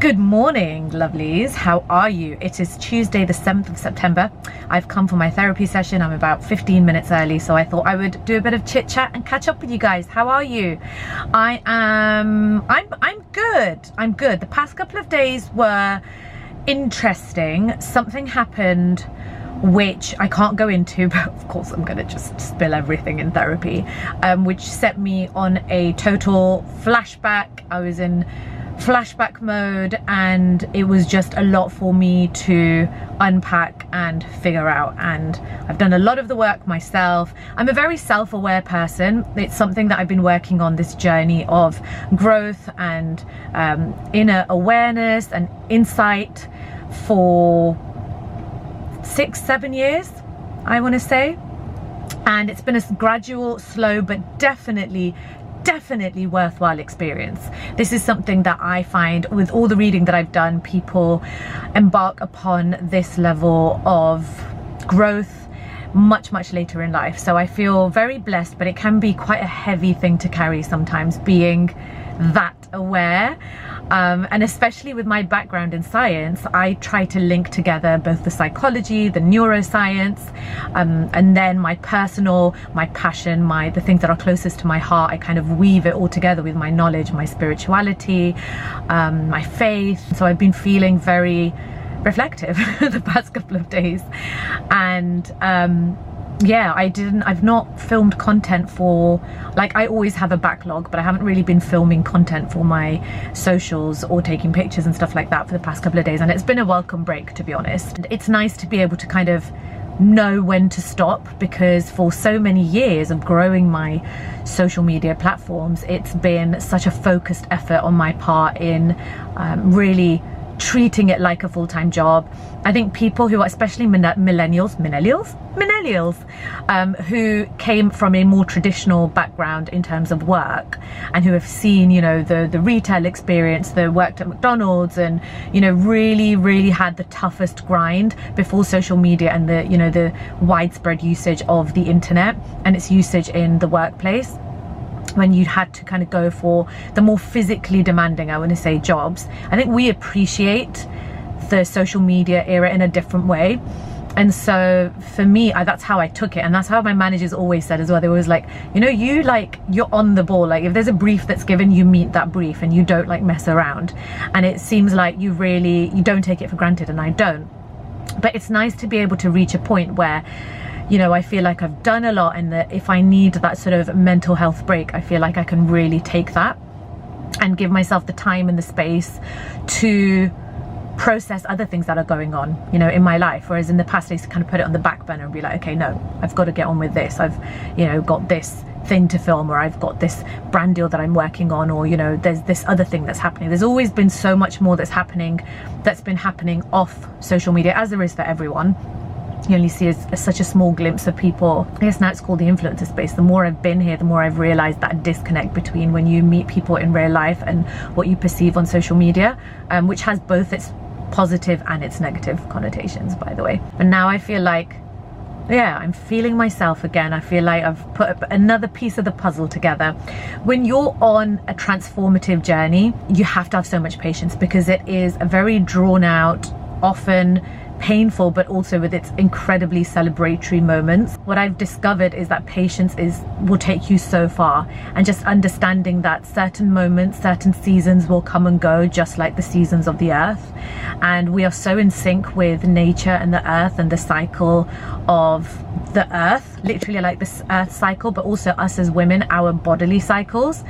Good morning, lovelies. How are you? It is Tuesday the 7th of September. I've come for my therapy session. I'm about 15 minutes early, so I thought I would do a bit of chit chat and catch up with you guys. How are you? I'm good. I'm good. The past couple of days were interesting. Something happened which I can't go into, but of course I'm gonna just spill everything in therapy, which set me on a total flashback. I was in flashback mode and it was just a lot for me to unpack and figure out, and I've done a lot of the work myself. I'm a very self-aware person. It's something that I've been working on, this journey of growth and inner awareness and insight for 6-7 years, I want to say, and it's been a gradual, slow, but definitely worthwhile experience. This is something that I find with all the reading that I've done, people embark upon this level of growth much later in life. So I feel very blessed, but it can be quite a heavy thing to carry sometimes, being that aware. And especially with my background in science, I try to link together both the psychology, the neuroscience, and then my personal, my passion, the things that are closest to my heart. I kind of weave it all together with my knowledge, my spirituality, my faith. So I've been feeling very reflective the past couple of days, and yeah, I've not filmed content for, like, I always have a backlog, but I haven't really been filming content for my socials or taking pictures and stuff like that for the past couple of days, and it's been a welcome break, to be honest. It's nice to be able to kind of know when to stop, because for so many years of growing my social media platforms, it's been such a focused effort on my part in really treating it like a full-time job. I think people who are, especially millennials, who came from a more traditional background in terms of work, and who have seen, you know, the retail experience, the worked at McDonald's, and, you know, really had the toughest grind before social media and the, you know, the widespread usage of the internet and its usage in the workplace, when you had to kind of go for the more physically demanding, I want to say, jobs. I think we appreciate the social media era in a different way. And so for me, that's how I took it, and that's how my managers always said as well. They were always like, you know, you're on the ball. Like, if there's a brief that's given, you meet that brief and you don't like mess around. And it seems like you don't take it for granted, and I don't. But it's nice to be able to reach a point where, you know, I feel like I've done a lot, and that if I need that sort of mental health break, I feel like I can really take that and give myself the time and the space to process other things that are going on, you know, in my life. Whereas in the past, I used to kind of put it on the back burner and be like, okay, no, I've got to get on with this. I've, you know, got this thing to film, or I've got this brand deal that I'm working on, or, you know, there's this other thing that's happening. There's always been so much more that's been happening off social media, as there is for everyone. You only see such a small glimpse of people. I guess now it's called the influencer space. The more I've been here, the more I've realized that disconnect between when you meet people in real life and what you perceive on social media, which has both its positive and its negative connotations, by the way. And now I feel like, yeah, I'm feeling myself again. I feel like I've put another piece of the puzzle together. When you're on a transformative journey, you have to have so much patience, because it is a very drawn out, often painful, but also with its incredibly celebratory moments. What I've discovered is that patience will take you so far, and just understanding that certain moments, certain seasons will come and go, just like the seasons of the earth. And we are so in sync with nature and the earth and the cycle of the earth, literally like this earth cycle, but also us as women, our bodily cycles,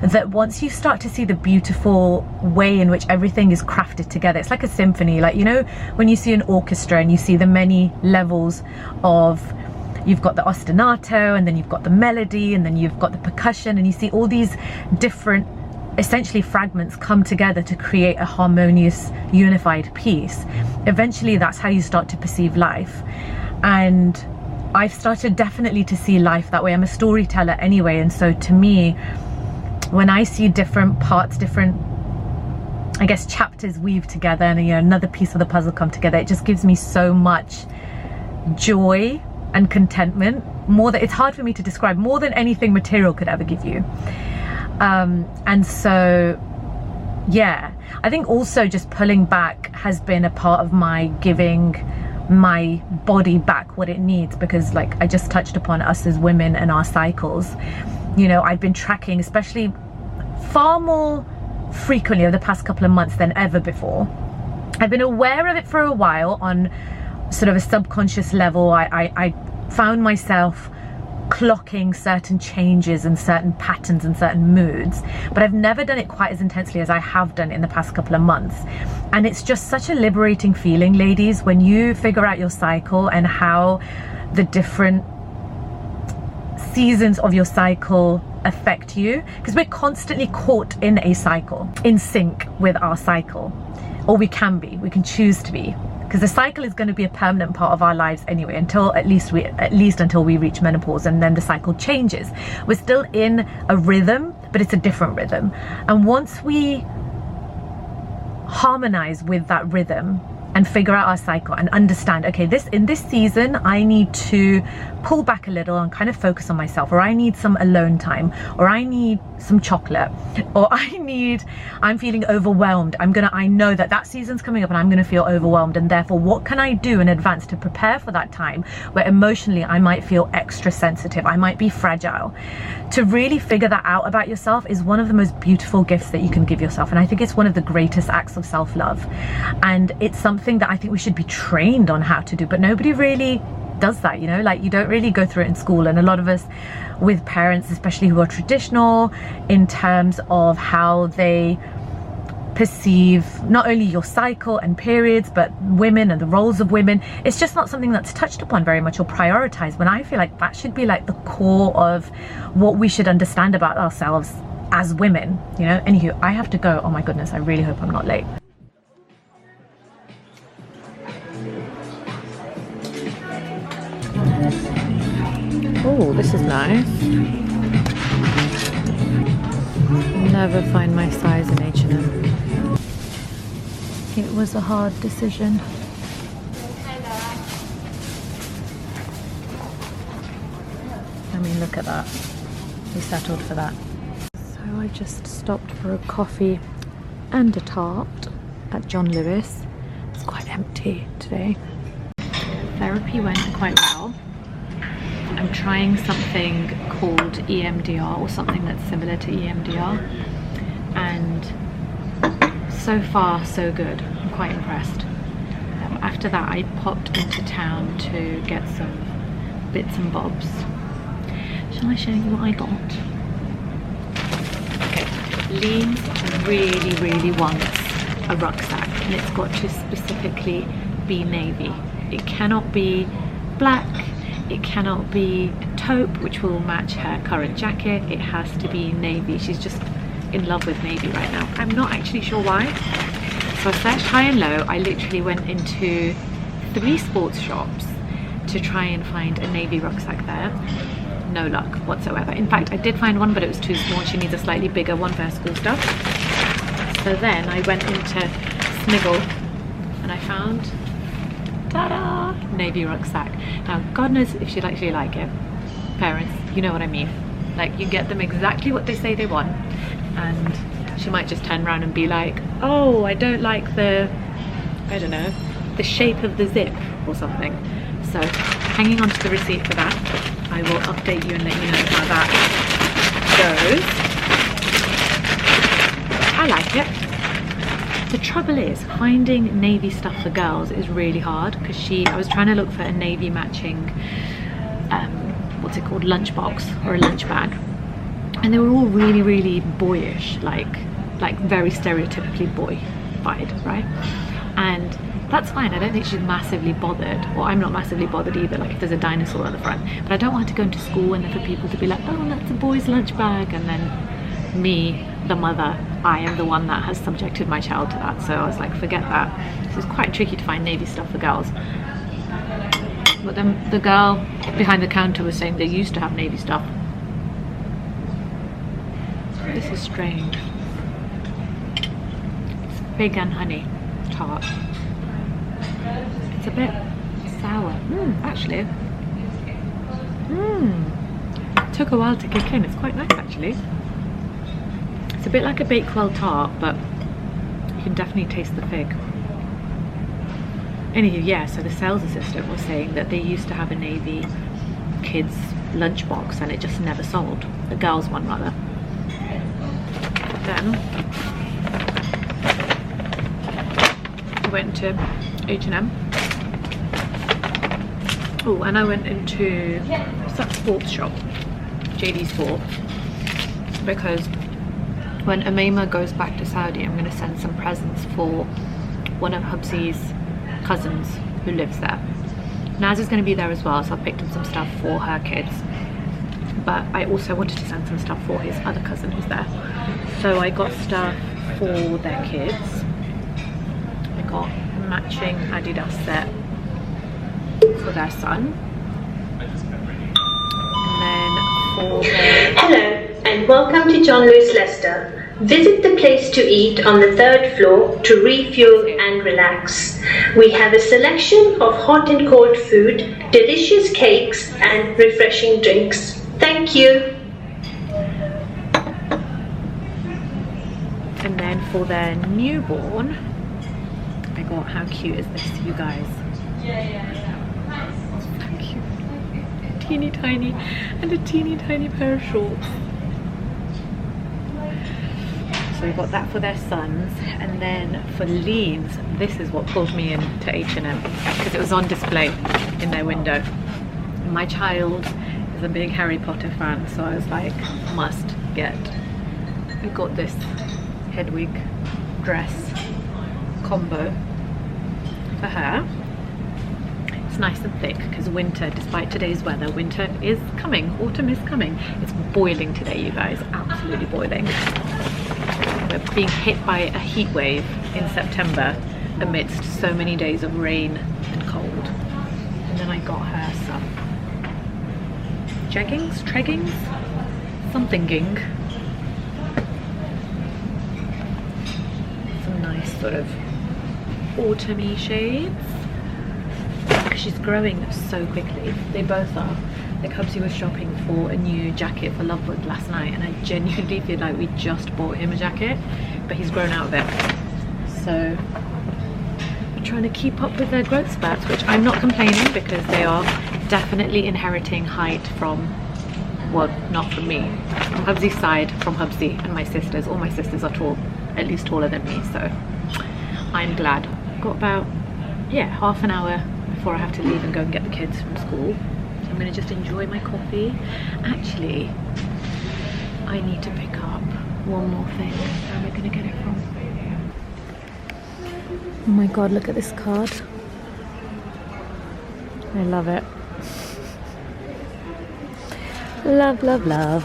that once you start to see the beautiful way in which everything is crafted together, it's like a symphony. Like, you know, when you see an orchestra and you see the many levels of, you've got the ostinato, and then you've got the melody, and then you've got the percussion, and you see all these different, essentially, fragments come together to create a harmonious, unified piece. Eventually, that's how you start to perceive life. And I've started definitely to see life that way. I'm a storyteller anyway, and so to me, when I see different parts, different, I guess, chapters weave together, and, you know, another piece of the puzzle come together, it just gives me so much joy and contentment. It's hard for me to describe, more than anything material could ever give you. And so, yeah, I think also just pulling back has been a part of my giving my body back what it needs, because like I just touched upon us as women and our cycles. You know, I've been tracking, especially far more frequently over the past couple of months than ever before. I've been aware of it for a while on sort of a subconscious level. I found myself clocking certain changes and certain patterns and certain moods, but I've never done it quite as intensely as I have done in the past couple of months. And it's just such a liberating feeling, ladies, when you figure out your cycle and how the different seasons of your cycle affect you, because we're constantly caught in a cycle, in sync with our cycle, or we can choose to be, because the cycle is going to be a permanent part of our lives anyway, until at least until we reach menopause, and then the cycle changes. We're still in a rhythm, but it's a different rhythm. And once we harmonize with that rhythm and figure out our cycle and understand, okay, in this season I need to pull back a little and kind of focus on myself, or I need some alone time, or I need some chocolate, or I'm feeling overwhelmed. I know that season's coming up and I'm gonna feel overwhelmed, and therefore what can I do in advance to prepare for that time where emotionally I might feel extra sensitive, I might be fragile. To really figure that out about yourself is one of the most beautiful gifts that you can give yourself, and I think it's one of the greatest acts of self-love, and it's something that I think we should be trained on how to do, but nobody really does that, you know, like you don't really go through it in school. And a lot of us with parents, especially who are traditional in terms of how they perceive not only your cycle and periods, but women and the roles of women, it's just not something that's touched upon very much or prioritized, when I feel like that should be like the core of what we should understand about ourselves as women, you know. Anywho, I have to go. Oh my goodness, I really hope I'm not late. Oh, this is nice. Never find my size in H&M. It was a hard decision. I mean, look at that. We settled for that. So I just stopped for a coffee and a tart at John Lewis. It's quite empty today. Therapy went quite well. I'm trying something called EMDR, or something that's similar to EMDR, and so far so good. I'm quite impressed. After that I popped into town to get some bits and bobs. Shall I show you what I got? Okay, Lean really wants a rucksack, and it's got to specifically be navy. It cannot be black. It cannot be taupe, which will match her current jacket. It has to be navy. She's just in love with navy right now. I'm not actually sure why. So I searched high and low. I literally went into 3 sports shops to try and find a navy rucksack there. No luck whatsoever. In fact, I did find one, but it was too small. She needs a slightly bigger one for her school stuff. So then I went into Smiggle and I found, ta-da, navy rucksack. Now God knows if she'd actually like it. Parents, you know what I mean, like you get them exactly what they say they want, and she might just turn around and be like, oh, I don't like the, I don't know, the shape of the zip or something. So hanging on to the receipt for that. I will update you and let you know how that goes. I like it. The trouble is, finding navy stuff for girls is really hard, because I was trying to look for a navy matching, what's it called, lunchbox or a lunch bag, and they were all really boyish, like very stereotypically boyified, right? And that's fine. I don't think she's massively bothered, or I'm not massively bothered either, like if there's a dinosaur on the front. But I don't want to go into school and for people to be like, oh, that's a boy's lunch bag, and then me, the mother, I am the one that has subjected my child to that. So I was like, forget that. So it's quite tricky to find navy stuff for girls. But then the girl behind the counter was saying they used to have navy stuff. This is strange. It's fig and honey tart. It's a bit sour. Actually. It took a while to kick in. It's quite nice actually. It's a bit like a Bakewell tart, but can definitely taste the fig. Anywho, yeah, so the sales assistant was saying that they used to have a Navy kids lunchbox and it just never sold. The girls one rather. Then I went to H&M. Oh, and I went into some sports shop, JD Sport, because when Amena goes back to Saudi, I'm going to send some presents for one of Hubsy's cousins who lives there. Naz is going to be there as well, so I picked up some stuff for her kids, but I also wanted to send some stuff for his other cousin who's there. So I got stuff for their kids. I got a matching Adidas set for their son, and then for their... Hello and welcome to John Lewis Leicester. Visit the place to eat on the 3rd floor to refuel and relax. We have a selection of hot and cold food, delicious cakes and refreshing drinks. Thank you. And then for their newborn, I got, how cute is this, you guys? So cute. Teeny tiny, and a teeny tiny pair of shorts. So we got that for their sons, and then for Lean's, this is what pulled me into H&M because it was on display in their window. My child is a big Harry Potter fan, so I was like, must get. We got this headwig dress combo for her. It's nice and thick because winter, despite today's weather, winter is coming, autumn is coming. It's boiling today, you guys, absolutely boiling. We're being hit by a heat wave in September amidst so many days of rain and cold. And then I got her some jeggings, treggings, something-ging. Some nice sort of autumny shades. Because she's growing so quickly. They both are. Like Hubsy was shopping for a new jacket for Lovewood last night, and I genuinely feel like we just bought him a jacket, but he's grown out of it. So we're trying to keep up with their growth spurts, which I'm not complaining because they are definitely inheriting height from, well, not from me, from Hubsy's side, from Hubsy and my sisters. All my sisters are tall, at least taller than me, so I'm glad. Got about, yeah, half an hour before I have to leave and go and get the kids from school. I'm going to just enjoy my coffee. Actually, I need to pick up one more thing. Where am I going to get it from? Oh my god, look at this card. I love it. Love, love, love.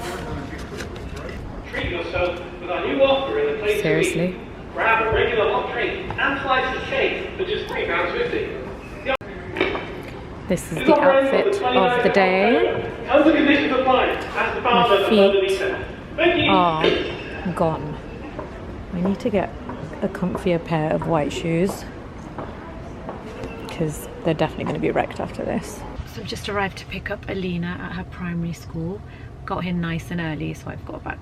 Treat yourself with our new offer in the place. Seriously? Grab a regular hot drink and slice of cake for just £3.50. This is the outfit of the day. My feet are gone. I need to get a comfier pair of white shoes because they're definitely going to be wrecked after this. So I've just arrived to pick up Alina at her primary school. Got here nice and early, so I've got about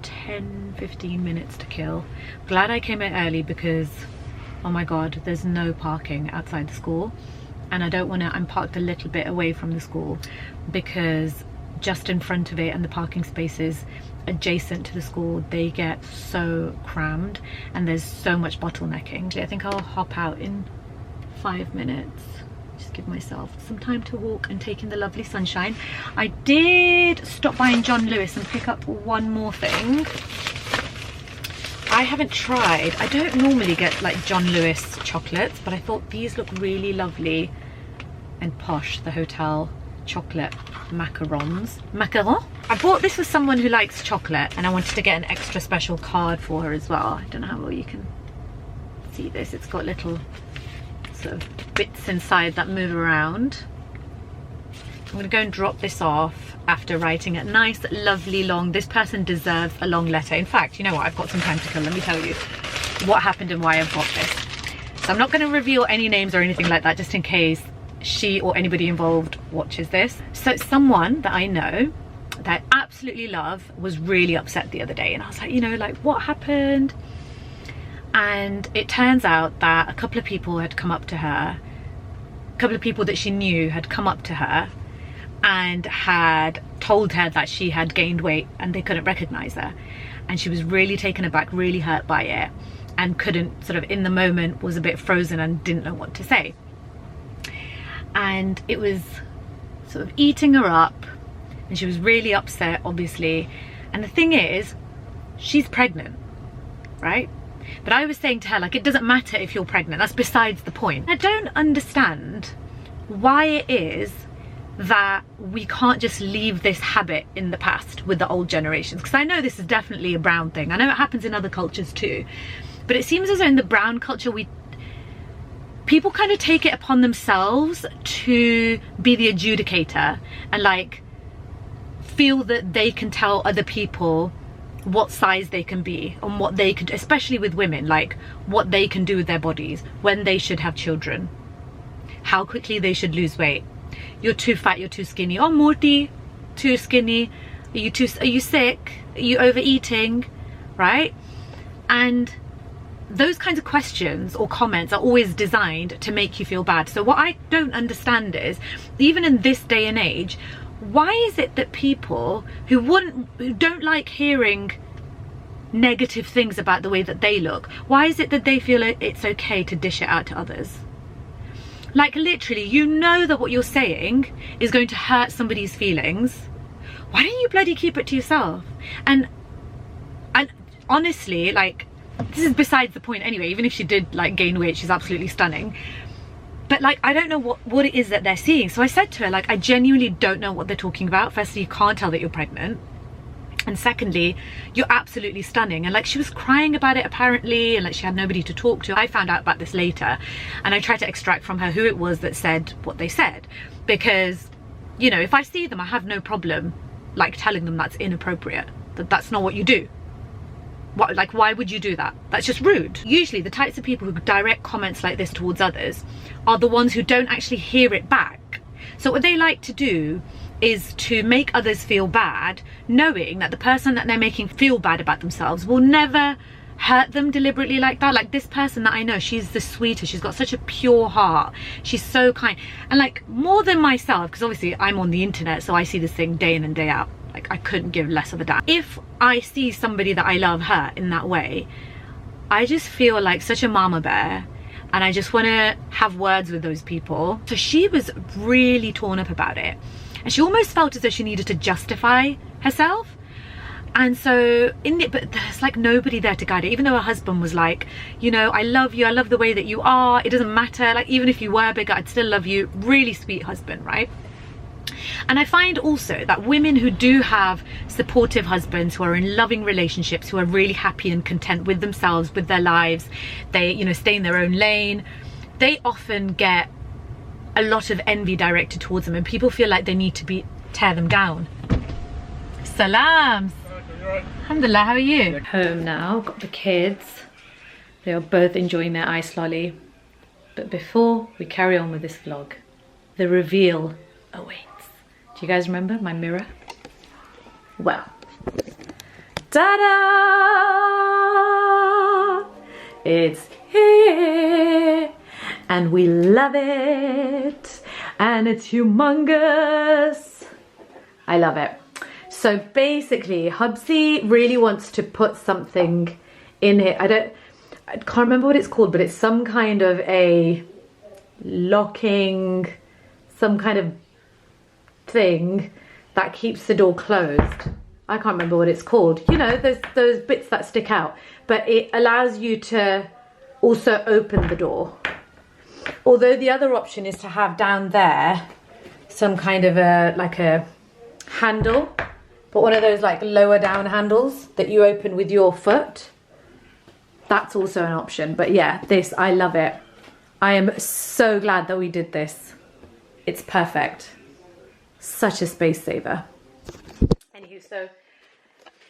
10-15 minutes to kill. Glad I came in early because, oh my god, there's no parking outside the school. And I don't want to, I'm parked a little bit away from the school because just in front of it and the parking spaces adjacent to the school, they get so crammed and there's so much bottlenecking. I think I'll hop out in 5 minutes, just give myself some time to walk and take in the lovely sunshine. I did stop by in John Lewis and pick up one more thing. I haven't tried, I don't normally get like John Lewis chocolates, but I thought these look really lovely and posh, the hotel chocolate macarons. Macaron? I bought this for someone who likes chocolate and I wanted to get an extra special card for her as well. I don't know how well you can see this. It's got little sort of bits inside that move around. I'm gonna go and drop this off after writing a nice, lovely, long, this person deserves a long letter. In fact, you know what, I've got some time to kill. Let me tell you what happened and why I've got this. So I'm not gonna reveal any names or anything like that, just in case she or anybody involved watches this. So someone that I know that I absolutely love was really upset the other day, and I was like, you know, like, what happened? And it turns out that a couple of people had come up to her, a couple of people that she knew had come up to her and had told her that she had gained weight and they couldn't recognize her. And she was really taken aback, really hurt by it, and couldn't sort of, in the moment, was a bit frozen and didn't know what to say. And it was sort of eating her up, and she was really upset, obviously. And the thing is, she's pregnant, right? But I was saying to her, like, it doesn't matter if you're pregnant, that's besides the point. I don't understand why it is that we can't just leave this habit in the past with the old generations, because I know this is definitely a brown thing. I know it happens in other cultures too, but it seems as though in the brown culture people kind of take it upon themselves to be the adjudicator and like feel that they can tell other people what size they can be and what they can, especially with women, like what they can do with their bodies, when they should have children, how quickly they should lose weight. You're too fat, you're too skinny. Oh, Morty, too skinny. Are you sick? Are you overeating? Right? And those kinds of questions or comments are always designed to make you feel bad. So what I don't understand is, even in this day and age, why is it that people who don't like hearing negative things about the way that they look, why is it that they feel it's okay to dish it out to others? Like, literally, you know that what you're saying is going to hurt somebody's feelings. Why don't you bloody keep it to yourself? And honestly, like, this is besides the point anyway. Even if she did like gain weight, she's absolutely stunning. But like, I don't know what it is that they're seeing. So I said to her, like, I genuinely don't know what they're talking about. Firstly, you can't tell that you're pregnant. And secondly, you're absolutely stunning. And like, she was crying about it apparently, and like she had nobody to talk to. I found out about this later, and I tried to extract from her who it was that said what they said. Because, you know, if I see them, I have no problem like telling them that's inappropriate, that's not what you do. Like, why would you do that? That's just rude. Usually the types of people who direct comments like this towards others are the ones who don't actually hear it back. So what they like to do is to make others feel bad, knowing that the person that they're making feel bad about themselves will never hurt them deliberately like that. Like, this person that I know, she's the sweetest. She's got such a pure heart. She's so kind. And like, more than myself, because obviously I'm on the internet, so I see this thing day in and day out. Like, I couldn't give less of a damn. If I see somebody that I love hurt in that way, I just feel like such a mama bear, and I just want to have words with those people. So she was really torn up about it, and she almost felt as though she needed to justify herself. And so but there's like nobody there to guide her, even though her husband was like, you know, I love you, I love the way that you are, it doesn't matter, like, even if you were bigger, I'd still love you. Really sweet husband, right? And I find also that women who do have supportive husbands, who are in loving relationships, who are really happy and content with themselves, with their lives, they, you know, stay in their own lane, they often get a lot of envy directed towards them, and people feel like they need to tear them down. Salams. Alhamdulillah, how are you? Home now, got the kids. They are both enjoying their ice lolly. But before we carry on with this vlog, the reveal awaits. Do you guys remember my mirror? Well, ta-da! It's here, and we love it, and it's humongous. I love it. So basically, Hubsy really wants to put something in here. I can't remember what it's called, but it's some kind of a locking, some kind of thing that keeps the door closed. I can't remember what it's called. You know, those bits that stick out, but it allows you to also open the door. Although the other option is to have down there some kind of like a handle, but one of those like lower down handles that you open with your foot. That's also an option. But yeah, this, I love it. I am so glad that we did this. It's perfect. Such a space saver. Anywho, so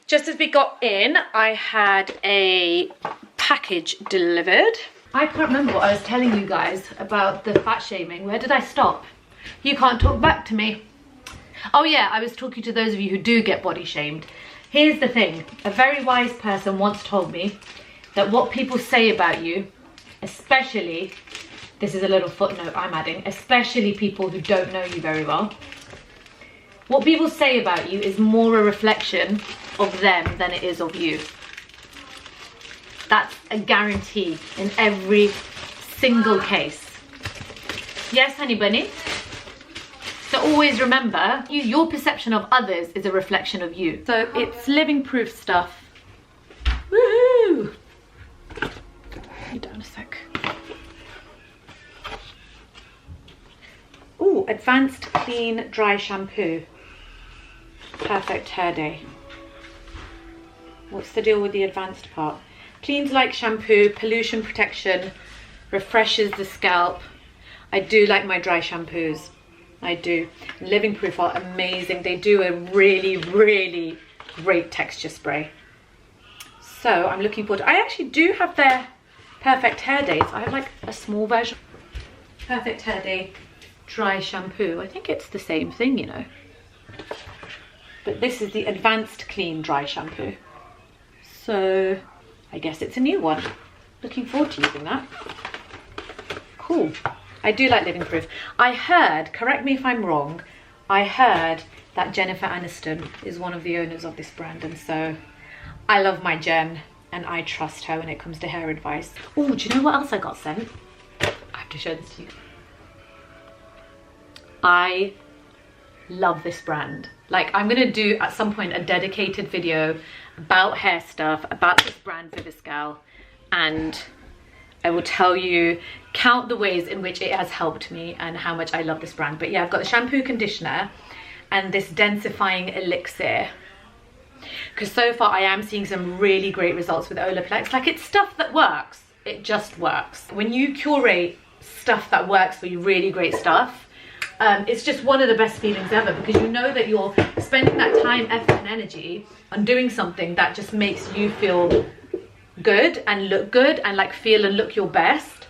just as we got in, I had a package delivered. I can't remember what I was telling you guys about the fat shaming. Where did I stop? You can't talk back to me. Oh yeah, I was talking to those of you who do get body shamed. Here's the thing. A very wise person once told me that what people say about you, especially, this is a little footnote I'm adding, especially people who don't know you very well, what people say about you is more a reflection of them than it is of you. That's a guarantee in every single case. Yes, honey bunny? So always remember, your perception of others is a reflection of you. So it's living proof stuff. Woohoo! Hold down a sec. Ooh, advanced clean dry shampoo. Perfect hair day. What's the deal with the advanced part? Cleans like shampoo, pollution protection, refreshes the scalp. I do like my dry shampoos. I do. Living Proof are amazing. They do a really, really great texture spray. So I'm looking forward to, I actually do have their Perfect Hair Day. So I have like a small version. Perfect Hair Day dry shampoo. I think it's the same thing, you know. But this is the Advanced Clean Dry Shampoo. So I guess it's a new one. Looking forward to using that. Cool. I do like Living Proof. I heard, correct me if I'm wrong, I heard that Jennifer Aniston is one of the owners of this brand, and so I love my Jen and I trust her when it comes to hair advice. Oh, do you know what else I got sent? I have to show this to you. I love this brand. Like, I'm gonna do at some point a dedicated video about hair stuff, about this brand Viviscal, and I will tell you, count the ways in which it has helped me and how much I love this brand. But yeah, I've got the shampoo, conditioner, and this densifying elixir. Because so far I am seeing some really great results with Olaplex. Like, it's stuff that works. It just works. When you curate stuff that works for you, really great stuff, it's just one of the best feelings ever, because you know that you're spending that time, effort and energy on doing something that just makes you feel good and look good and like feel and look your best.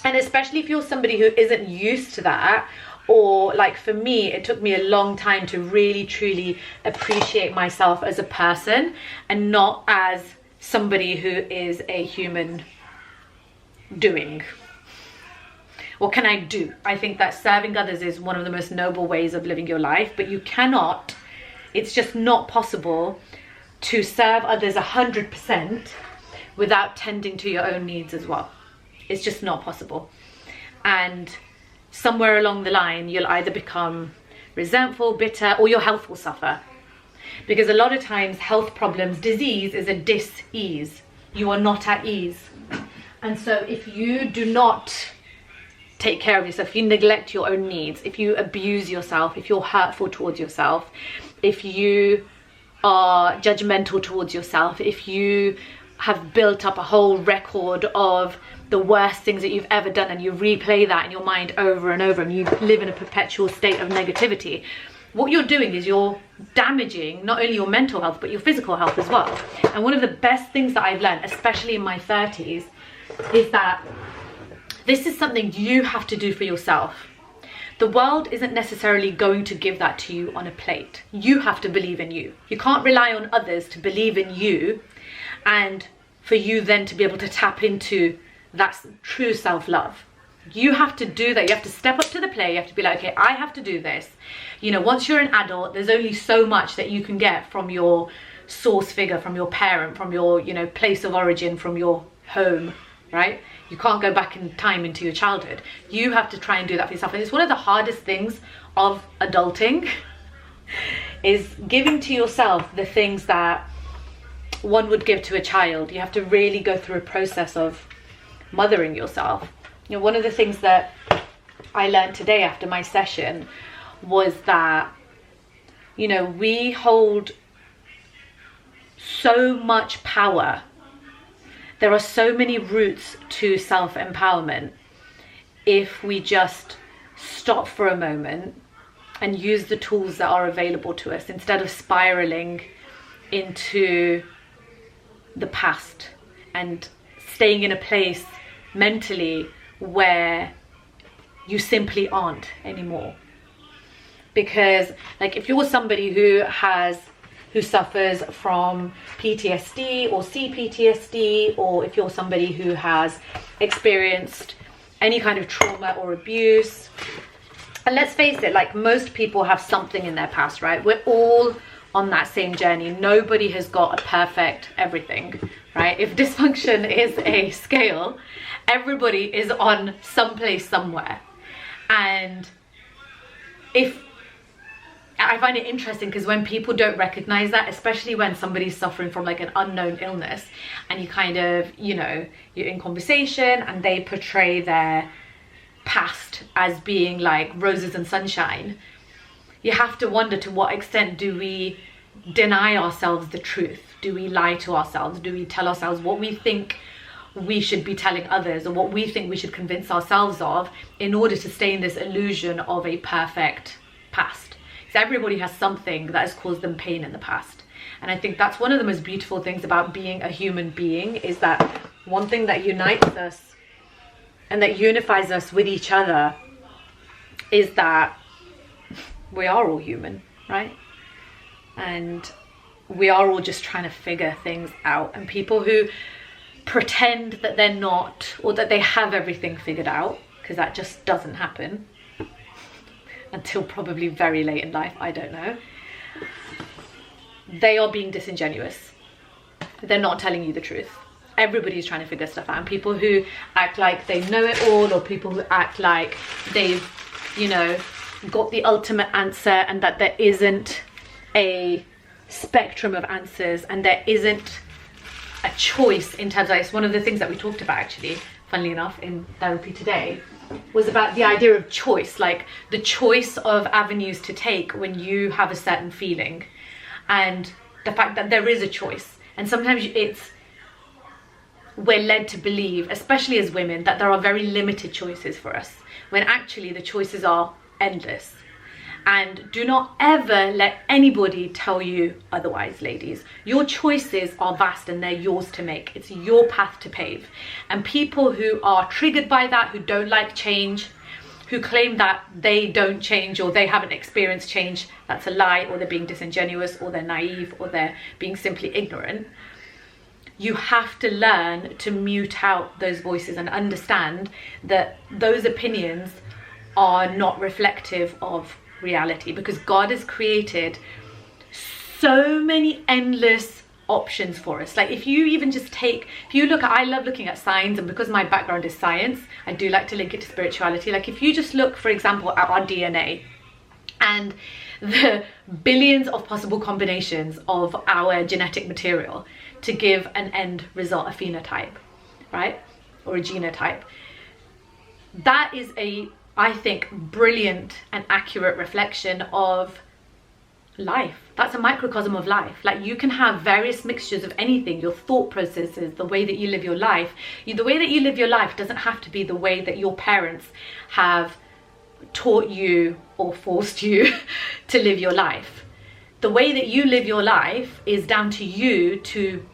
And especially if you're somebody who isn't used to that, or like for me, it took me a long time to really truly appreciate myself as a person and not as somebody who is a human doing. What can I do? I think that serving others is one of the most noble ways of living your life, but you cannot, it's just not possible to serve others 100% without tending to your own needs as well. It's just not possible. And somewhere along the line, you'll either become resentful, bitter, or your health will suffer. Because a lot of times health problems, disease is a dis-ease. You are not at ease. And so if you do not take care of yourself, if you neglect your own needs, if you abuse yourself, if you're hurtful towards yourself, if you are judgmental towards yourself, if you have built up a whole record of the worst things that you've ever done and you replay that in your mind over and over and you live in a perpetual state of negativity, what you're doing is you're damaging not only your mental health but your physical health as well. And one of the best things that I've learned, especially in my 30s, is that this is something you have to do for yourself. The world isn't necessarily going to give that to you on a plate. You have to believe in you. You can't rely on others to believe in you and for you then to be able to tap into that true self-love. You have to do that. You have to step up to the plate. You have to be like, okay, I have to do this. You know, once you're an adult, there's only so much that you can get from your source figure, from your parent, from your, you know, place of origin, from your home, right? You can't go back in time into your childhood. You have to try and do that for yourself. And it's one of the hardest things of adulting is giving to yourself the things that one would give to a child. You have to really go through a process of mothering yourself. You know, one of the things that I learned today after my session was that, you know, we hold so much power. There are so many routes to self-empowerment if we just stop for a moment and use the tools that are available to us instead of spiraling into the past and staying in a place mentally where you simply aren't anymore. Because like if you're somebody who has who suffers from PTSD or CPTSD, or if you're somebody who has experienced any kind of trauma or abuse. And let's face it, like, most people have something in their past, right? We're all on that same journey. Nobody has got a perfect everything, right? If dysfunction is a scale, everybody is on someplace somewhere. And I find it interesting because when people don't recognize that, especially when somebody's suffering from like an unknown illness, and you kind of, you know, you're in conversation and they portray their past as being like roses and sunshine, you have to wonder, to what extent do we deny ourselves the truth? Do we lie to ourselves? Do we tell ourselves what we think we should be telling others, or what we think we should convince ourselves of, in order to stay in this illusion of a perfect past? Because everybody has something that has caused them pain in the past. And I think that's one of the most beautiful things about being a human being, is that one thing that unites us and that unifies us with each other is that we are all human, right? And we are all just trying to figure things out. And people who pretend that they're not, or that they have everything figured out, because that just doesn't happen until probably very late in life, I don't know, they are being disingenuous. They're not telling you the truth. Everybody's trying to figure stuff out. And people who act like they know it all, or people who act like they've, you know, got the ultimate answer, and that there isn't a spectrum of answers, and there isn't a choice in terms of, like, it's one of the things that we talked about actually, funnily enough, in therapy today, was about the idea of choice, like the choice of avenues to take when you have a certain feeling, and the fact that there is a choice. And sometimes we're led to believe, especially as women, that there are very limited choices for us, when actually the choices are endless. And do not ever let anybody tell you otherwise, ladies. Your choices are vast and they're yours to make. It's your path to pave. And people who are triggered by that, who don't like change, who claim that they don't change, or they haven't experienced change, that's a lie, or they're being disingenuous, or they're naive, or they're being simply ignorant. You have to learn to mute out those voices and understand that those opinions are not reflective of reality, because God has created so many endless options for us. Like, if you even just take, if you look at, I love looking at signs, and because my background is science, I do like to link it to spirituality. Like, if you just look, for example, at our DNA and the billions of possible combinations of our genetic material to give an end result, a phenotype, right, or a genotype, that is a, I think, brilliant and accurate reflection of life. That's a microcosm of life. Like, you can have various mixtures of anything, your thought processes, the way that you live your life. The way that you live your life doesn't have to be the way that your parents have taught you or forced you to live your life. The way that you live your life is down to you to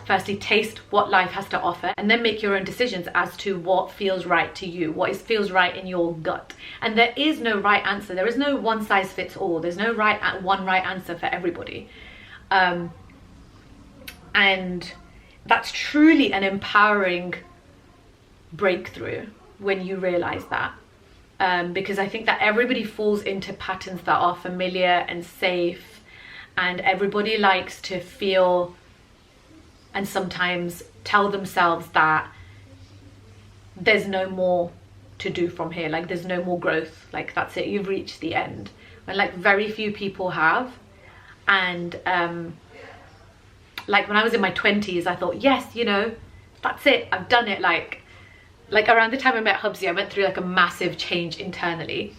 firstly taste what life has to offer, and then make your own decisions as to what feels right to you, what feels right in your gut. And there is no right answer. There is no one size fits all. There's no one right answer for everybody. And that's truly an empowering breakthrough when you realize that. Because I think that everybody falls into patterns that are familiar and safe, and everybody likes to feel and sometimes tell themselves that there's no more to do from here, like there's no more growth, like that's it, you've reached the end, when like very few people have. And like when I was in my 20s, I thought, yes, you know, that's it, I've done it. Like around the time I met Hubsy, I went through like a massive change internally,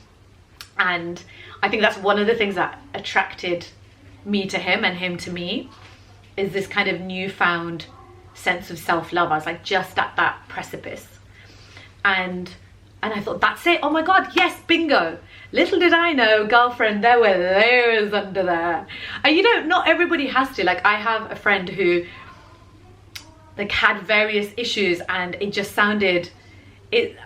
and I think that's one of the things that attracted me to him and him to me, is this kind of newfound sense of self-love. I was like just at that precipice, and I thought, that's it, oh my god, yes, bingo. Little did I know, girlfriend, there were layers under there. And you know, not everybody has to. Like, I have a friend who like had various issues, and it just sounded,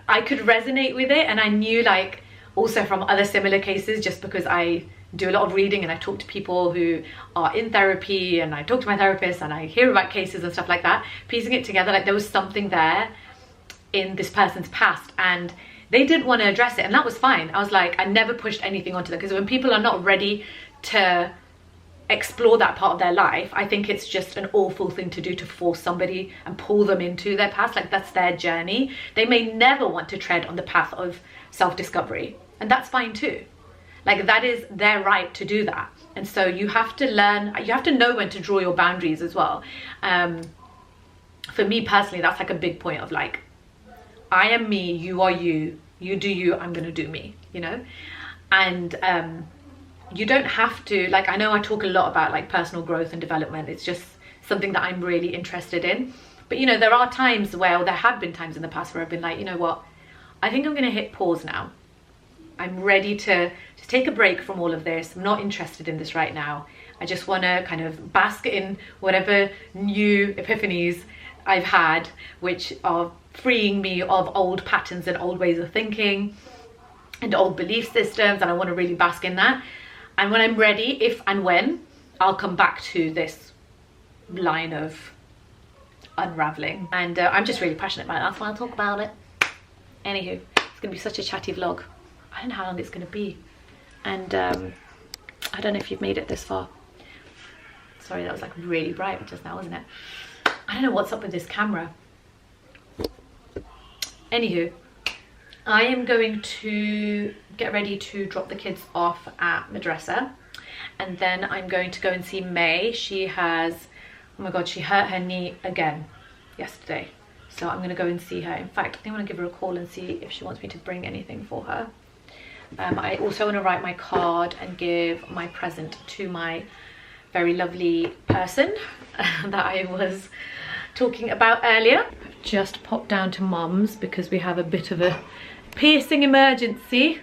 I could resonate with it, and I knew, like, also from other similar cases, just because I do a lot of reading and I talk to people who are in therapy and I talk to my therapist and I hear about cases and stuff like that, piecing it together, like there was something there in this person's past and they didn't want to address it, and that was fine. I was like, I never pushed anything onto them, because when people are not ready to explore that part of their life, I think it's just an awful thing to do, to force somebody and pull them into their past. Like, that's their journey. They may never want to tread on the path of self-discovery, and that's fine too. Like, that is their right to do that. And so you have to learn, you have to know when to draw your boundaries as well. For me personally, that's like a big point of like, I am me, you are you, you do you, I'm gonna do me, you know? And you don't have to, like, I know I talk a lot about like personal growth and development. It's just something that I'm really interested in. But you know, there are times where, or there have been times in the past where I've been like, you know what, I think I'm gonna hit pause now. I'm ready to just take a break from all of this. I'm not interested in this right now. I just wanna kind of bask in whatever new epiphanies I've had, which are freeing me of old patterns and old ways of thinking and old belief systems, and I want to really bask in that. And when I'm ready, if and when, I'll come back to this line of unraveling. And I'm just really passionate about it. That's why I'll talk about it. Anywho, it's gonna be such a chatty vlog. I don't know how long it's gonna be, and I don't know if you've made it this far. Sorry, that was like really bright just now, wasn't it? I don't know what's up with this camera. Anywho, I am going to get ready to drop the kids off at madrasa, and then I'm going to go and see May. She has, oh my god, she hurt her knee again yesterday, so I'm going to go and see her. In fact, I think I'm going to give her a call and see if she wants me to bring anything for her. I also want to write my card and give my present to my very lovely person that I was talking about earlier. Just popped down to Mum's because we have a bit of a piercing emergency.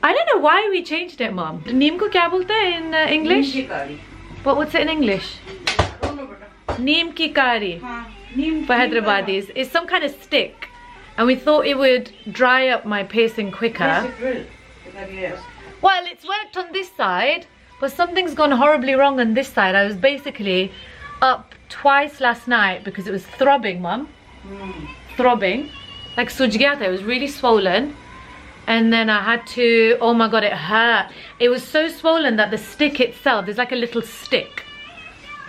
I don't know why we changed it, Mum. Neem ko kya bolte hai in English? Neem ki kari. What's it in English? Neem ki kari. For Hyderabadis. It's some kind of stick, and we thought it would dry up my piercing quicker. Well, it's worked on this side, but something's gone horribly wrong on this side. I was basically up twice last night because it was throbbing, Mum. Throbbing. Like suj gaya tha. It was really swollen. And then I had to, oh my god, it hurt. It was so swollen that the stick itself, there's like a little stick.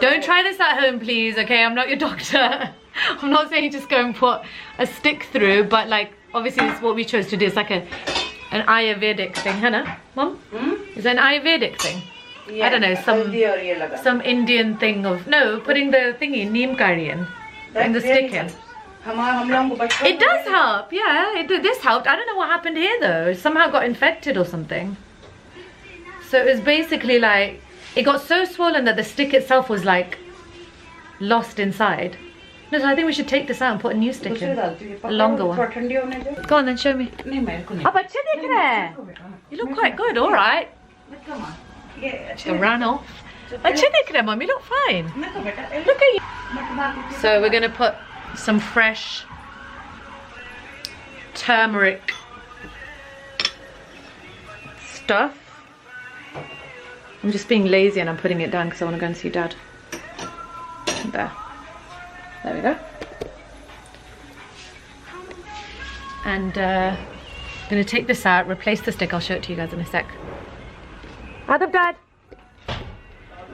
Don't try this at home, please, okay? I'm not your doctor. I'm not saying just go and put a stick through, but like, obviously it's what we chose to do. It's like an Ayurvedic thing, Hannah? Mum? Is that an Ayurvedic thing? Yeah, I don't know, some Indian thing of, no, putting the thingy, neem curry in, putting the stick in. It does help, yeah, this helped. I don't know what happened here though. It somehow got infected or something. So it was basically like, it got so swollen that the stick itself was like lost inside. No, so I think we should take this out and put a new stick in, a longer one. Go on then, show me. You look quite good, alright. She ran off. Mum, you look fine. Look at you. So we're gonna put some fresh turmeric stuff. I'm just being lazy and I'm putting it down because I want to go and see Dad. There we go. And I'm gonna take this out, replace the stick. I'll show it to you guys in a sec. Adab, Dad.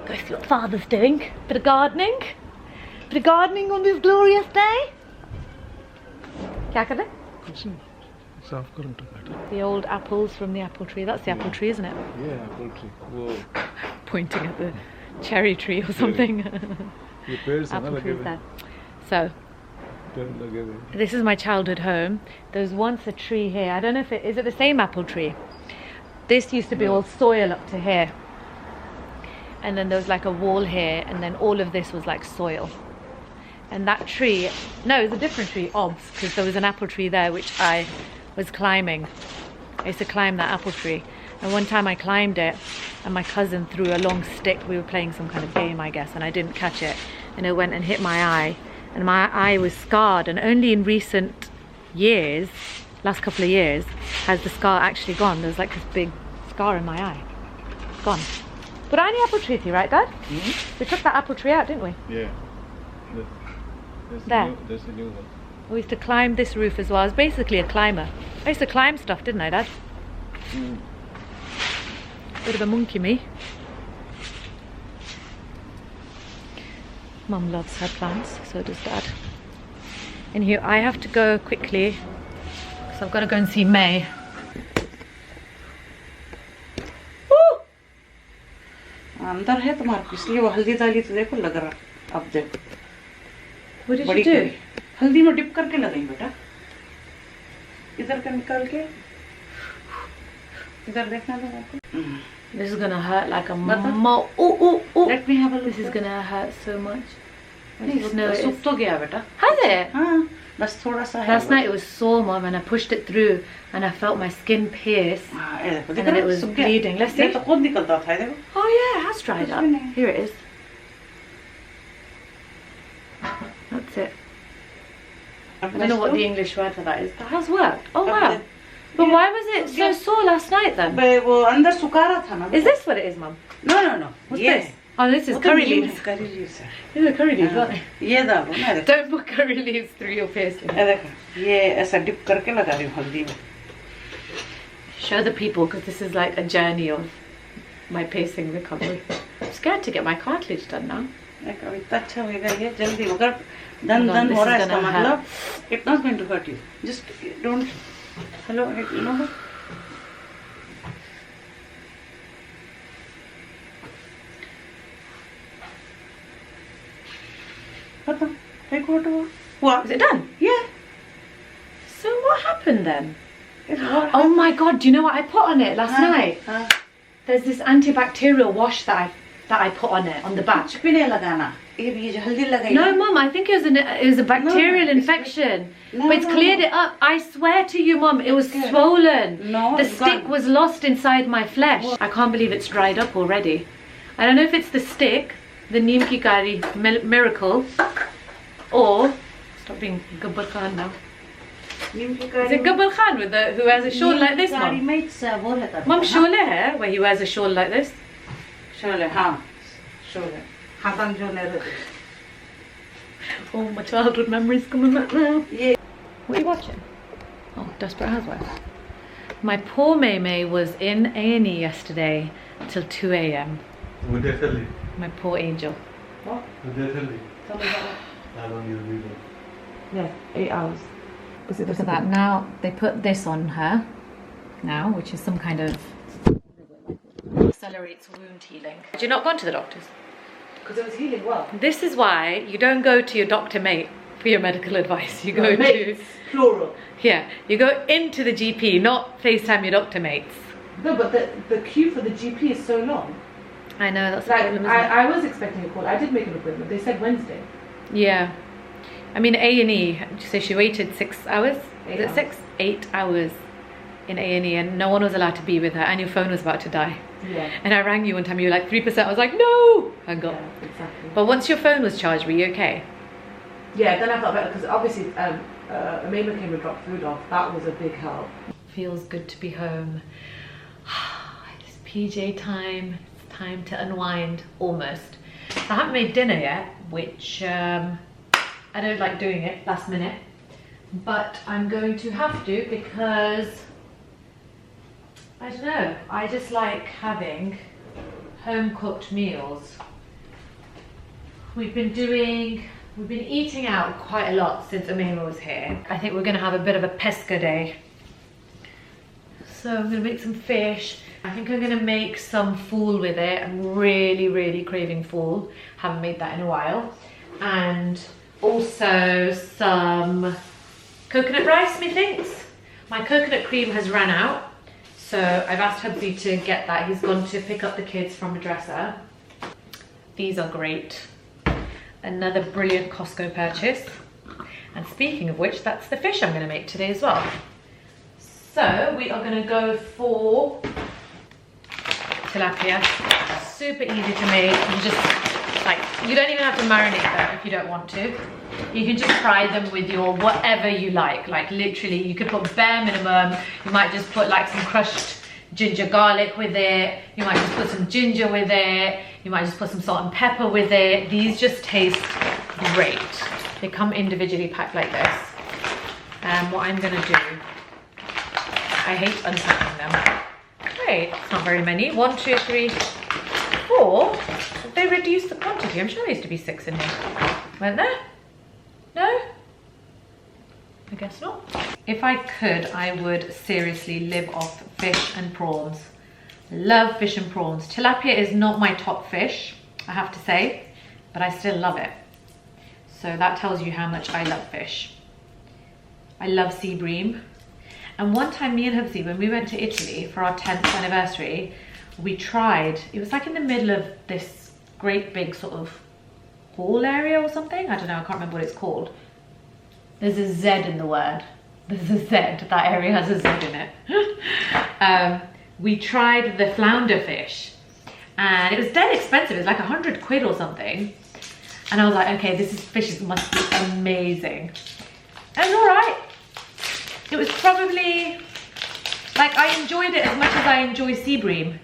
Go see what Father's doing. Bit of gardening. Bit of gardening on this glorious day. Kya kar rahe? The old apples from the apple tree. That's the apple tree, isn't it? Yeah, apple tree. Whoa. Pointing at the cherry tree or something. Apple trees there. So, this is my childhood home. There was once a tree here. I don't know if it is it the same apple tree. This used to be all soil up to here. And then there was like a wall here, and then all of this was like soil. And that tree, no, it was a different tree, obs, because there was an apple tree there which I was climbing. I used to climb that apple tree. And one time I climbed it, and my cousin threw a long stick. We were playing some kind of game, I guess, and I didn't catch it. And it went and hit my eye. And my eye was scarred, and only in recent years, last couple of years, has the scar actually gone. There was like this big scar in my eye. Gone. But only apple tree, right, Dad? We took that apple tree out, didn't we? Yeah. There's a new one. We used to climb this roof as well. I was basically a climber. I used to climb stuff, didn't I, Dad? Bit of a monkey, me. Mum loves her plants, so does Dad. And here, I have to go quickly, because I've got to go and see May. अंदर है तुम्हारे इसलिए वो हल्दी डाली तो देखो लग रहा अब देखो What did you do? हल्दी में डिप करके लगाई बेटा इधर का निकाल के इधर देखना दो आपको This is gonna hurt like a Let me have a look. This is gonna hurt so much. सूख तो गया बेटा Has it? हाँ बस थोड़ा सा है Last night it was sore, Mum, and I pushed it through and I felt my skin pierce. and then it was bleeding. Let's see. तो खुद निकलता था देखो Oh yeah, it has dried up. Here it is. That's it. I don't know what the English word for that is. That has worked. Oh wow. But why was it so sore last night then? वो अंदर सुखा रहा था ना Is this what it is, Mum? no What's this? Oh, this is curry leaves. curry leaves है These are curry leaves, aren't they? ये डालो ना देखो Don't put curry leaves through your piercing. ये देखो ये ऐसा डिप करके लगा रही हूँ हल्दी में Show the people, because this is like a journey of my piercing recovery. I'm scared to get my cartilage done now. देखो इतना अच्छा होएगा ये जल्दी मगर No, दन this हो रहा is है इसका gonna मतलब it's not going to hurt you just don't hello you know what? पता take what Is it done? yeah So what happened then? it's what Oh my god, do you know what I put on it last night? There's this antibacterial wash that I put on it, on the back. कुछ भी नहीं लगाना ये जो हल्दी लगाई No, Mum, I think it was a bacterial infection. But it's cleared it up. I swear to you, Mum, it was swollen. No, the it's stick gone. was lost inside my flesh. I can't believe it's dried up already. I don't know if it's the stick, the neem ki kari miracle, or stop being Gabbar Khan now. Is it Gabbar Khan with who has a shawl like this, Mum? Mum, shawl hai where he wears a shawl like this. Sholay हाँ शोले हाथन जो ले रहे Oh, my childhood memories coming back now. Yeah. What are you watching? Oh, Desperate Housewives. My poor May was in A&E yesterday till 2 a.m. Would they tell you? My poor angel. What? Would they tell you? Tell me about it. How long you'll be there? Yeah 8 hours Look at that. Now they put this on her now, which is some kind of accelerates wound healing. Had you not gone to the doctors? because it was healing well This is why you don't go to your doctor mate for your medical advice. You go mates, plural you go into the GP, not FaceTime your doctor mates. no but the queue for the GP is so long I know, that's the like problem, isn't it? I was expecting a call I did make an appointment they said Wednesday Yeah. I mean, A&E, so she waited 6 hours? Is it 6? 8 hours in A&E, and no one was allowed to be with her, and your phone was about to die. yeah And I rang you one time, you were like 3%. I was like, no! Hang on. yeah exactly But once your phone was charged, were you okay? yeah then I felt better because obviously Amena came and dropped food off that was a big help Feels good to be home. It's PJ time. It's time to unwind, almost. I haven't made dinner yet, which I don't like doing it last minute. But I'm going to have to because, I don't know, I just like having home cooked meals. We've been eating out quite a lot since Amena was here. I think we're gonna have a bit of a pesca day. So I'm gonna make some fish. I think I'm gonna make some fool with it. I'm really craving fool. Haven't made that in a while. And also some coconut rice, methinks. My coconut cream has run out, so I've asked Hubsy to get that. He's gone to pick up the kids from a dresser. These are great. Another brilliant Costco purchase. And speaking of which, that's the fish I'm going to make today as well. So we are going to go for tilapia. Super easy to make. You don't even have to marinate them if you don't want to. You can just fry them with your whatever you like. Like literally, you could put bare minimum. You might just put like some crushed ginger garlic with it. You might just put some ginger with it. You might just put some salt and pepper with it. These just taste great. They come individually packed like this. And what I'm gonna do, I hate unpacking them. Wait, it's not very many. 1, 2, 3, 4. They reduced the quantity. I'm sure there used to be 6 in here. Weren't there? No? I guess not. If I could, I would seriously live off fish and prawns. Love fish and prawns. Tilapia is not my top fish, I have to say, but I still love it. So that tells you how much I love fish. I love sea bream. And one time, me and Hubsy, when we went to Italy for our 10th anniversary, we tried, it was like in the middle of this great big sort of hall area or something. I don't know, I can't remember what it's called. There's a Z in the word. There's a Z, that area has a Z in it. We tried the flounder fish and it was dead expensive. It was like 100 quid or something. And I was like, okay, this fish must be amazing. And it was all right. It was probably, like, I enjoyed it as much as I enjoy sea bream.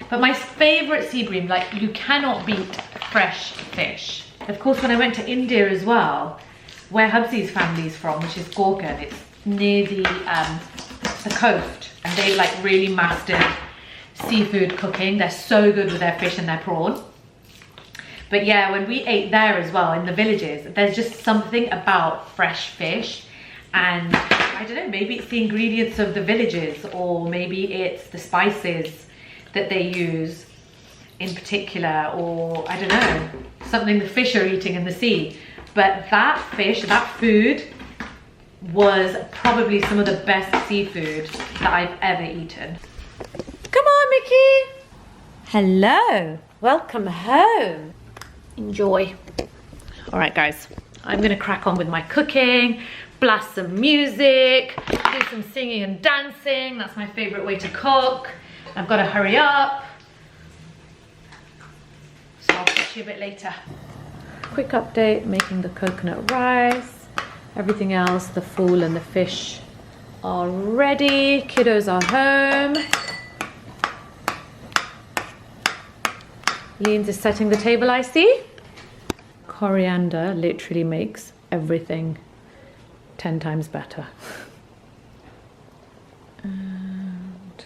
But my favorite sea bream, like, you cannot beat fresh fish. Of course, when I went to India as well, where Hubsy's family is from, which is Gorkhan, it's near the coast, and they like really mastered seafood cooking. They're so good with their fish and their prawn. But yeah, when we ate there as well in the villages, there's just something about fresh fish, and I don't know, maybe it's the ingredients of the villages, or maybe it's the spices that they use in particular, or I don't know, something the fish are eating in the sea. But that fish, that food was probably some of the best seafood that I've ever eaten. Come on, Mickey. Hello, welcome home. Enjoy. All right, guys, I'm gonna crack on with my cooking, blast some music, do some singing and dancing. That's my favorite way to cook. I've gotta hurry up. So I'll catch you a bit later. Quick update, making the coconut rice. Everything else, the fool and the fish are ready. Kiddos are home. Leans is setting the table, I see. Coriander literally makes everything 10 times better. And...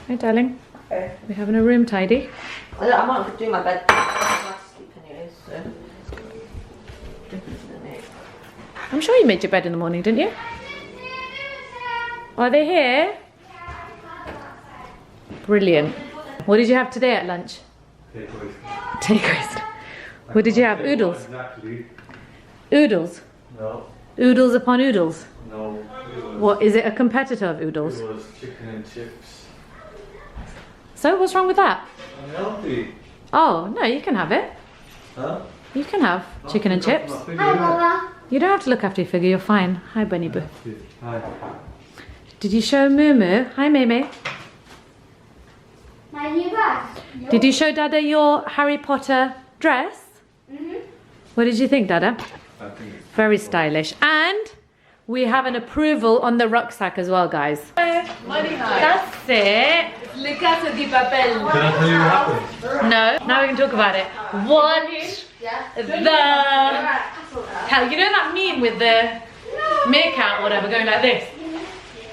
Hi, darling. Okay. We're having a room tidy. I'm not doing my bed. So. I'm sure you made your bed in the morning, didn't you? Are they here? Brilliant. What did you have today at lunch? Takeaways. Takeaways. What did you have? Oodles? Exactly. Oodles? No. Oodles upon oodles? No. What, is it a competitor of oodles? It was chicken and chips. So what's wrong with that? Unhealthy. Oh, no, you can have it. Huh? You can have chicken and chips. Hi, Mama. You don't have to look after your figure, you're fine. Hi, Bunny Boo. Hi. Did you show Moo? Hi, Meme. My new bag. Did you show Dada your Harry Potter dress? What did you think, Dada? I think it's Very stylish. And we have an approval on the rucksack as well, guys. That's it. Le Casa di Papel. Can I tell you what happened? No, now we can talk about it. What the hell? You know that meme with the meerkat or whatever going like this?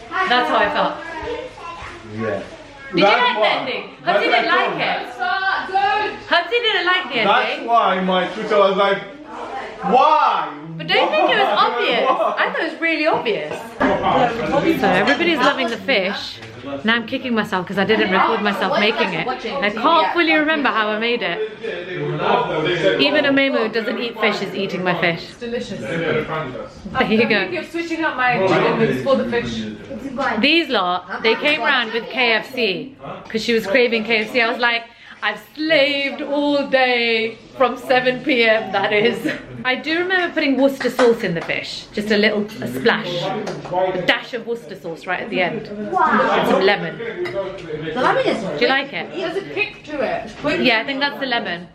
That's how I felt. Yeah. Did you like the ending? Hubsy didn't like it. Hubsy didn't like the That's ending. why my Twitter was like, why? But don't think it was obvious. I thought it was really obvious. So everybody's loving the fish. Now I'm kicking myself because I didn't record myself making it. I can't fully remember how I made it. Even Amemu who doesn't eat fish is eating my fish. It's delicious. There you go. You're switching up my chicken wings for the fish. These lot, they came round with KFC because she was craving KFC. I was like, I've slaved all day from 7 p.m. that is. I do remember putting Worcester sauce in the fish, just a splash, a dash of Worcester sauce right at the end, and some lemon. The lemon is. Do you like it? There's a kick to it. Yeah, I think that's the lemon.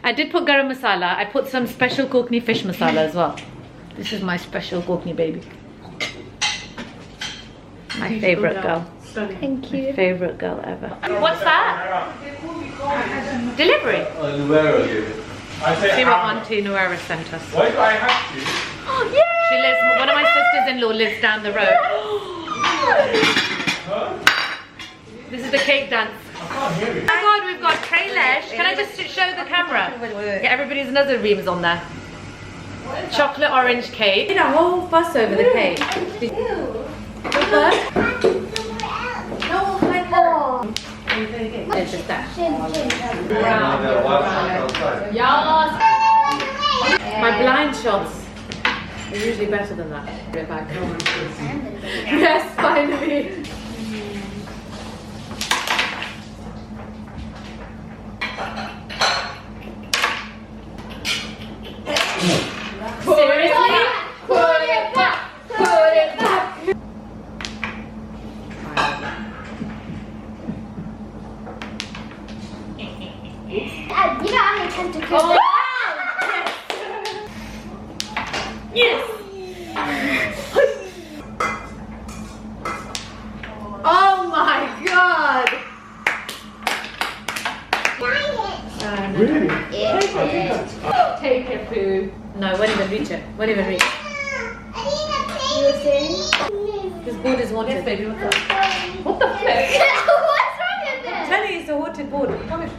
I did put garam masala. I put some special Kokni fish masala as well. This is my special Kokni baby. My favourite girl. Thank you. Favourite girl ever. What's that? Delivery. I say See what Auntie Nuera sent us. why do I have to? Oh, yeah! She lives, one of my sisters-in-law lives down the road. This is the cake dance. I can't hear it. Oh my god, we've got Trailesh. Can I just show the camera? Get everybody's another reams on there. Chocolate orange cake. Did a whole fuss over the cake. It's just that. My blind shots are usually better than that. Get back. Yes, finally. Seriously? Put it back! Put it back! You know I tend to cook. Oh! Yes! Oh my god! Really? Take it, poo. No, won't even reach it. Won't even reach. This board is wanted. Yes, baby, what's up? What the flip? What's wrong with this? Tell you it's a haunted board. Come here.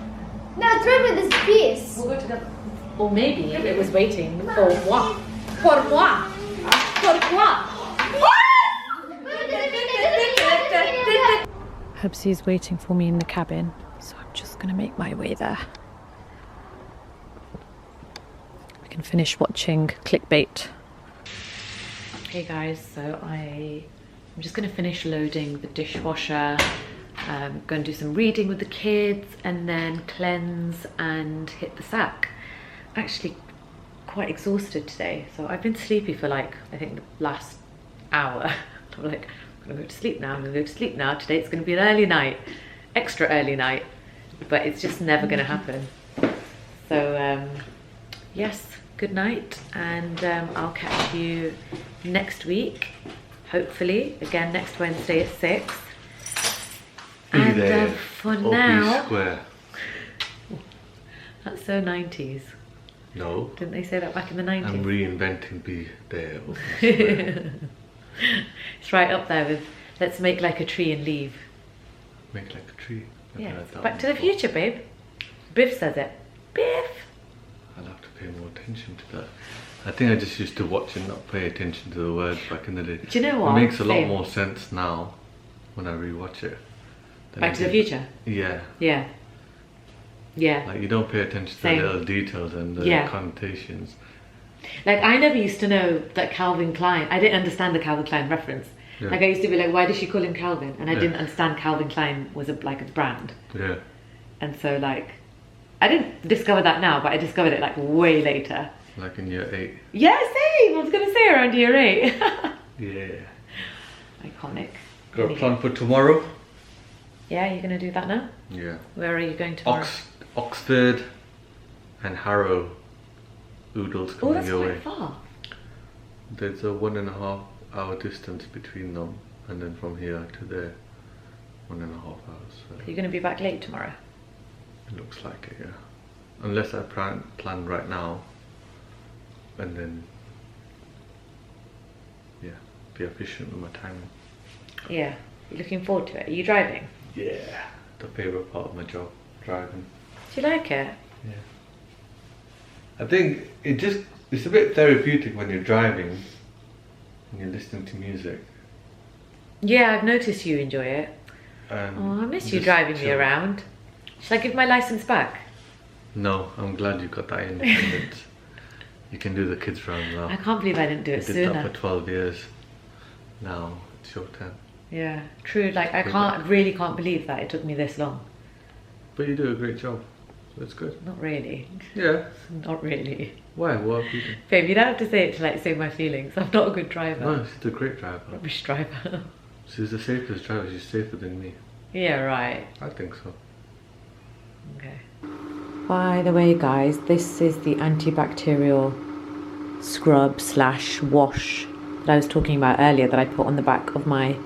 No, it's wrong with this piece. We'll go together. Or maybe it was waiting for moi. For moi. For moi. Hubsy's waiting for me in the cabin, so I'm just gonna make my way there. I can finish watching clickbait. Okay guys, so I'm just gonna finish loading the dishwasher. Going to do some reading with the kids and then cleanse and hit the sack. Actually quite exhausted today, so I've been sleepy for like I think the last hour. I'm like, I'm gonna go to sleep now, I'm gonna go to sleep now. Today it's gonna be an early night, extra early night, but it's just never gonna happen. So yes, good night, and I'll catch you next week, hopefully, again next Wednesday at 6. And for now, Square. That's so 90s. No. Didn't they say that back in the 90s? I'm reinventing be there. Or be square. It's right up there with let's make like a tree and leave. Make like a tree. I've Yeah, heard that Back to one the before. Future, babe. Biff says it. Biff! I'll have to pay more attention to that. I think I just used to watch and not pay attention to the words back in the day. Do you know what? It makes a lot Same. more sense now when I rewatch it. than Back it to the did. Future? Yeah. Yeah. Yeah. Like you don't pay attention to Same. the little details and the Yeah. connotations. Like I never used to know that Calvin Klein, I didn't understand the Calvin Klein reference. Yeah. Like I used to be like, why does she call him Calvin? And I Yeah. didn't understand Calvin Klein was like a brand. Yeah. And so like, I didn't discover that now, but I discovered it like way later. Like in year 8. Yeah, same. I was gonna say around year 8. Yeah. Iconic. Got a plan for tomorrow? Yeah, you're gonna do that now? Yeah. Where are you going tomorrow? Oxford and Harrow. Oodles Oh, coming that's your quite way. far. There's a 1.5 hour distance between them, and then from here to there, 1.5 hours. So You're gonna be back late tomorrow. it looks like it, yeah. Unless I plan right now, and then yeah, be efficient with my timing. Yeah. You're looking forward to it. Are you driving? Yeah, the favorite part of my job, driving. Do you like it? Yeah. I think it's a bit therapeutic when you're driving and you're listening to music. Yeah, I've noticed you enjoy it. And Oh, I miss you just driving me chill. around. Shall I give my license back? No, I'm glad you got that independence. You can do the kids round now. I can't believe I didn't do You it did sooner. that for 12 years. Now it's your turn. Yeah, true. Like I Good. really can't believe that it took me this long. But you do a great job, so it's good. Not really. Yeah. Not really. Why? What have you done? Babe, you don't have to say it to like save my feelings. I'm not a good driver. No, she's a great driver. Rubbish driver. She's the safest driver. She's safer than me. Yeah, right. I think so. Okay. By the way, guys, this is the antibacterial scrub / wash that I was talking about earlier that I put on the back of my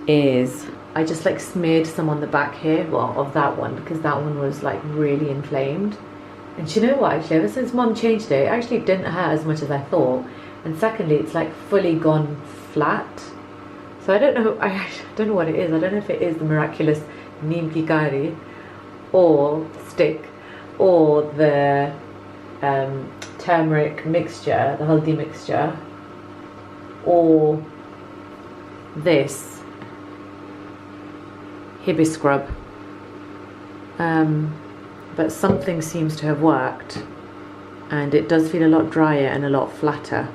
is I just like smeared some on the back here, well, of that one, because that one was like really inflamed. And do you know what, actually, ever since Mum changed it, it actually didn't hurt as much as I thought. And secondly, it's like fully gone flat. So I don't know, I don't know what it is. I don't know if it is the miraculous neem ki kari or stick, or the turmeric mixture, the haldi mixture, or this hibis scrub. But something seems to have worked, and it does feel a lot drier and a lot flatter.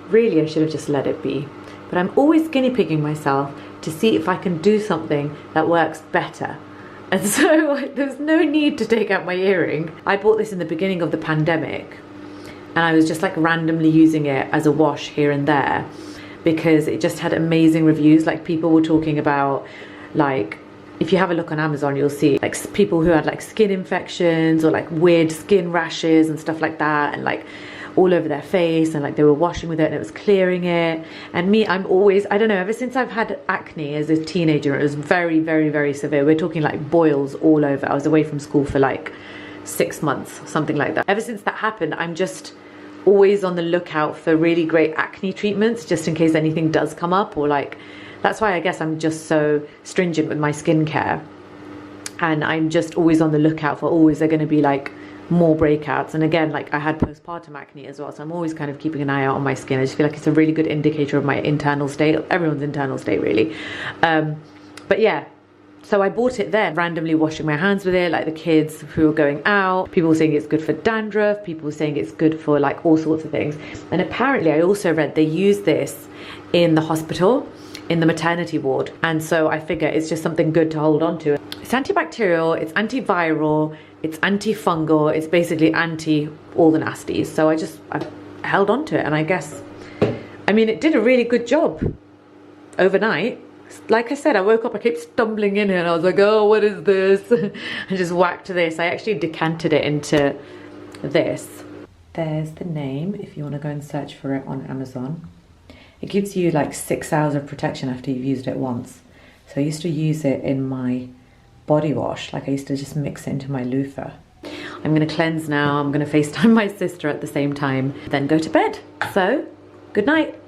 Really, I should have just let it be. But I'm always guinea pigging myself to see if I can do something that works better. And so there's no need to take out my earring. I bought this in the beginning of the pandemic, and I was just like randomly using it as a wash here and there because it just had amazing reviews. Like, people were talking about, like, if you have a look on Amazon, you'll see like people who had like skin infections or like weird skin rashes and stuff like that, and like all over their face, and like they were washing with it and it was clearing it. And me, I'm always, I don't know, ever since I've had acne as a teenager, it was very, very, very severe. We're talking like boils all over. I was away from school for like 6 months, something like that. Ever since that happened, I'm just always on the lookout for really great acne treatments, just in case anything does come up, or like, that's why I guess I'm just so stringent with my skincare. And I'm just always on the lookout for, always they're going to be like more breakouts. And again, like I had postpartum acne as well, so I'm always kind of keeping an eye out on my skin. I just feel like it's a really good indicator of my internal state, everyone's internal state really. But yeah, so I bought it there, randomly washing my hands with it, like the kids who were going out. People were saying it's good for dandruff, people were saying it's good for like all sorts of things. And apparently I also read they use this in the hospital, in the maternity ward, and so I figure it's just something good to hold on to. It's antibacterial, it's antiviral, it's antifungal, it's basically anti all the nasties. So I held on to it, and I guess, I mean, it did a really good job overnight. Like I said, I woke up, I kept stumbling in here and I was like, oh, what is this? I just whacked this. I actually decanted it into this. There's the name if you want to go and search for it on Amazon. It gives you like 6 hours of protection after you've used it once. So I used to use it in my body wash. Like I used to just mix it into my loofah. I'm gonna cleanse now. I'm gonna FaceTime my sister at the same time, then go to bed. So, good night.